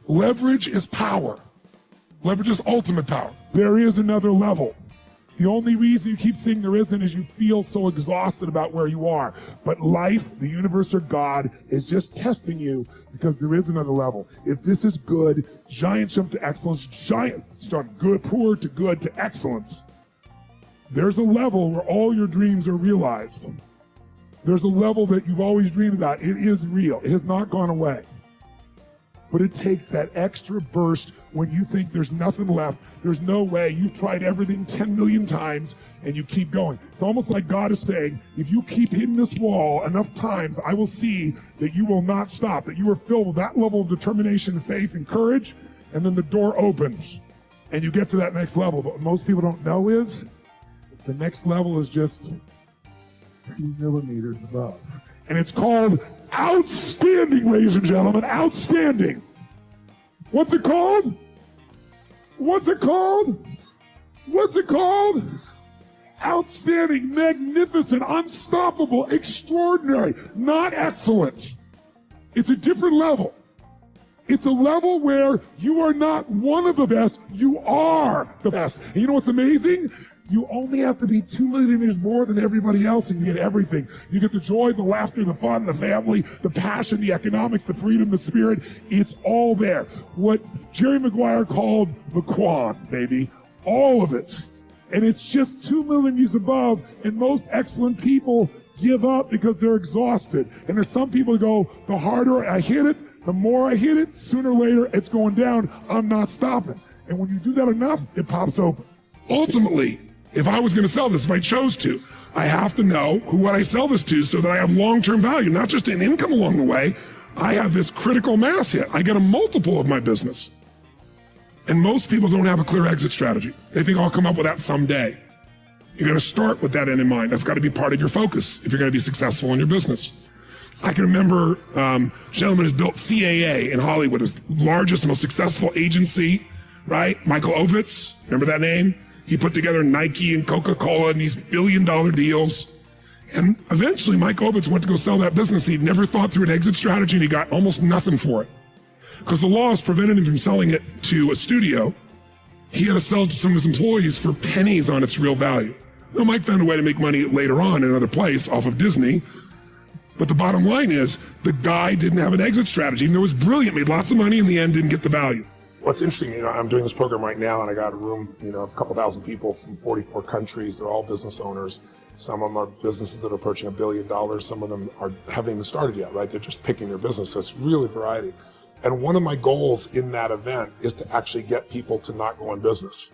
Leverage is power. Leverage is ultimate power. There is another level. The only reason you keep saying there isn't is you feel so exhausted about where you are. But life, the universe, or God is just testing you because there is another level. If this is good, giant jump to excellence, giant jump good, poor to good to excellence. There's a level where all your dreams are realized. There's a level that you've always dreamed about. It is real. It has not gone away. But it takes that extra burst when you think there's nothing left, there's no way, you've tried everything 10 million times, and you keep going. It's almost like God is saying, if you keep hitting this wall enough times, I will see that you will not stop, that you are filled with that level of determination, faith, and courage, and then the door opens, and you get to that next level. But what most people don't know is, the next level is just 2 millimeters above. And it's called outstanding, ladies and gentlemen, outstanding. What's it called? What's it called? What's it called? Outstanding, magnificent, unstoppable, extraordinary, not excellent. It's a different level. It's a level where you are not one of the best, you are the best. And you know what's amazing? You only have to be 2 millimeters more than everybody else and you get everything. You get the joy, the laughter, the fun, the family, the passion, the economics, the freedom, the spirit. It's all there. What Jerry Maguire called the Quan, baby. All of it. And it's just 2 millimeters above, and most excellent people give up because they're exhausted. And there's some people who go, the harder I hit it, the more I hit it, sooner or later it's going down. I'm not stopping. And when you do that enough, it pops open. Ultimately, if I was going to sell this, if I chose to, I have to know who would I sell this to so that I have long-term value, not just an income along the way. I have this critical mass hit. I get a multiple of my business. And most people don't have a clear exit strategy. They think I'll come up with that someday. You got to start with that end in mind. That's got to be part of your focus if you're going to be successful in your business. I can remember a gentleman who's built CAA in Hollywood, his largest, most successful agency, right? Michael Ovitz, remember that name? He put together Nike and Coca-Cola and these billion-dollar deals. And eventually, Mike Ovitz went to go sell that business. He'd never thought through an exit strategy, and he got almost nothing for it. Because the laws prevented him from selling it to a studio. He had to sell it to some of his employees for pennies on its real value. Now, Mike found a way to make money later on in another place off of Disney. But the bottom line is, the guy didn't have an exit strategy. And it was brilliant, made lots of money, in the end didn't get the value. What's interesting, I'm doing this program right now, and I got a room, of a couple thousand people from 44 countries. They're all business owners. Some of them are businesses that are approaching $1 billion. Some of them haven't even started yet, right? They're just picking their business. So it's really variety. And one of my goals in that event is to actually get people to not go in business.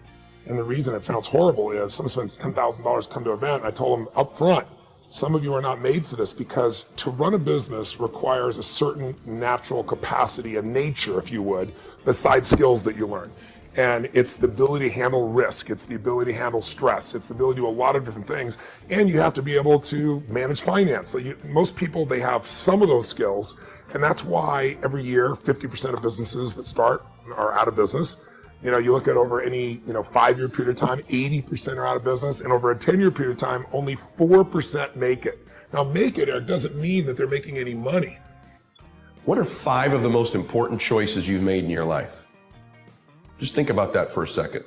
And the reason it sounds horrible is someone spends $10,000 to come to an event, and I told them up front, some of you are not made for this, because to run a business requires a certain natural capacity, a nature, if you would, besides skills that you learn. And it's the ability to handle risk. It's the ability to handle stress. It's the ability to do a lot of different things. And you have to be able to manage finance. So most people, they have some of those skills. And that's why every year, 50% of businesses that start are out of business. You look at over any 5-year period of time, 80% are out of business, and over a 10-year period of time, only 4% make it. Now, make it, Eric, doesn't mean that they're making any money. What are 5 of the most important choices you've made in your life? Just think about that for a second.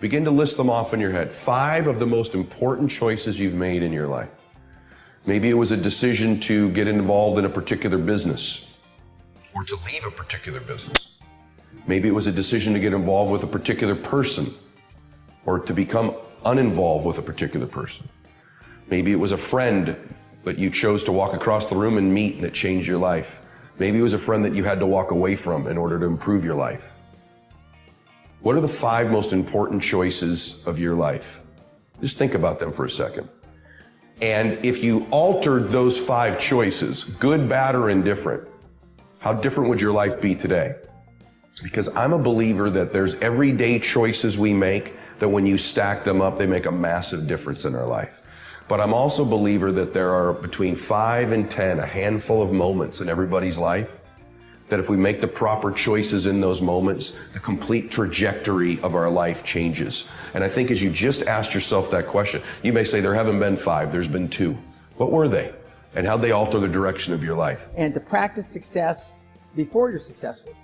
Begin to list them off in your head. 5 of the most important choices you've made in your life. Maybe it was a decision to get involved in a particular business, or to leave a particular business. Maybe it was a decision to get involved with a particular person, or to become uninvolved with a particular person. Maybe it was a friend that you chose to walk across the room and meet, and it changed your life. Maybe it was a friend that you had to walk away from in order to improve your life. What are the 5 most important choices of your life? Just think about them for a second. And if you altered those 5 choices, good, bad, or indifferent, how different would your life be today? Because I'm a believer that there's everyday choices we make that when you stack them up, they make a massive difference in our life. But I'm also a believer that there are between 5 and 10, a handful of moments in everybody's life, that if we make the proper choices in those moments, the complete trajectory of our life changes. And I think as you just asked yourself that question, you may say there haven't been 5, there's been 2. What were they? And how'd they alter the direction of your life? And to practice success before you're successful.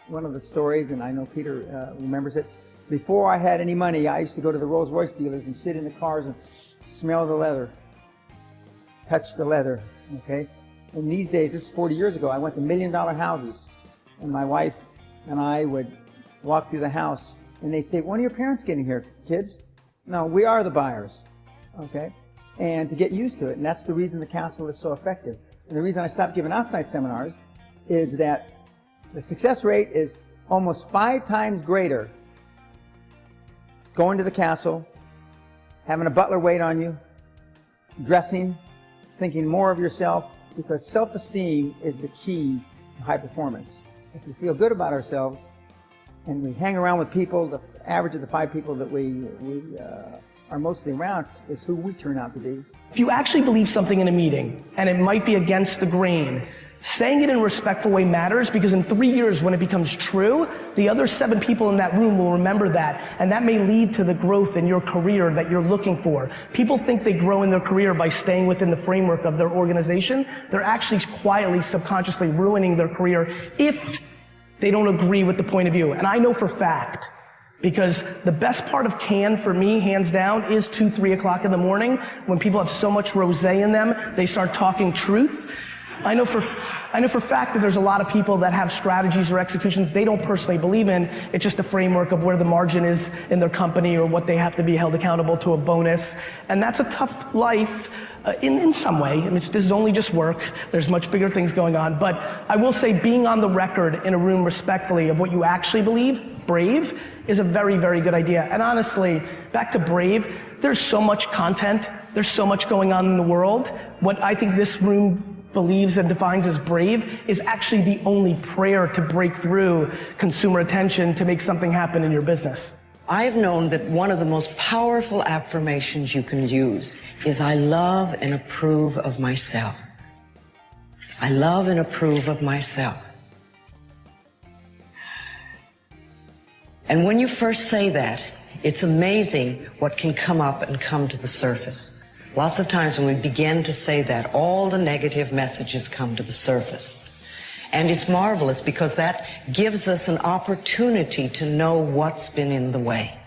one of the stories, and I know Peter remembers it. Before I had any money, I used to go to the Rolls Royce dealers and sit in the cars and smell the leather, touch the leather, okay? And these days, this is 40 years ago, I went to $1 million houses, and my wife and I would walk through the house, and they'd say, when are your parents getting here, kids? No, we are the buyers, okay? And to get used to it, and that's the reason the castle is so effective. And the reason I stopped giving outside seminars is that the success rate is almost 5 times greater going to the castle, having a butler wait on you, dressing, thinking more of yourself, because self-esteem is the key to high performance. If we feel good about ourselves and we hang around with people, the average of the 5 people that we are mostly around is who we turn out to be. If you actually believe something in a meeting and it might be against the grain, saying it in a respectful way matters, because in 3 years when it becomes true, the other 7 people in that room will remember that, and that may lead to the growth in your career that you're looking for. People think they grow in their career by staying within the framework of their organization. They're actually quietly, subconsciously ruining their career if they don't agree with the point of view. And I know for fact, because the best part of Cannes for me, hands down, is 2, 3 o'clock in the morning when people have so much rosé in them, they start talking truth. I know for fact that there's a lot of people that have strategies or executions they don't personally believe in. It's just a framework of where the margin is in their company or what they have to be held accountable to a bonus. And that's a tough life in some way. I mean, this is only just work. There's much bigger things going on. But I will say being on the record in a room respectfully of what you actually believe, brave, is a very, very good idea. And honestly, back to brave, there's so much content. There's so much going on in the world. What I think this room believes and defines as brave is actually the only prayer to break through consumer attention to make something happen in your business. I've known that one of the most powerful affirmations you can use is I love and approve of myself. I love and approve of myself. And when you first say that, it's amazing what can come up and come to the surface. Lots of times when we begin to say that, all the negative messages come to the surface. And it's marvelous because that gives us an opportunity to know what's been in the way.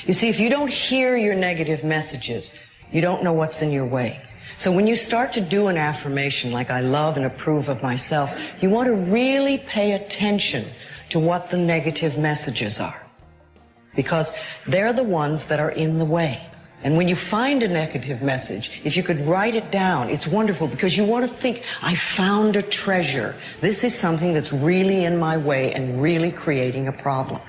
You see, if you don't hear your negative messages, you don't know what's in your way. So when you start to do an affirmation like I love and approve of myself, you want to really pay attention to what the negative messages are, because they're the ones that are in the way. And when you find a negative message, if you could write it down, it's wonderful, because you want to think, I found a treasure. This is something that's really in my way and really creating a problem.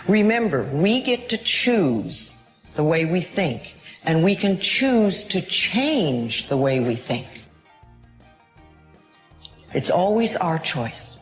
Remember, we get to choose the way we think, and we can choose to change the way we think. It's always our choice.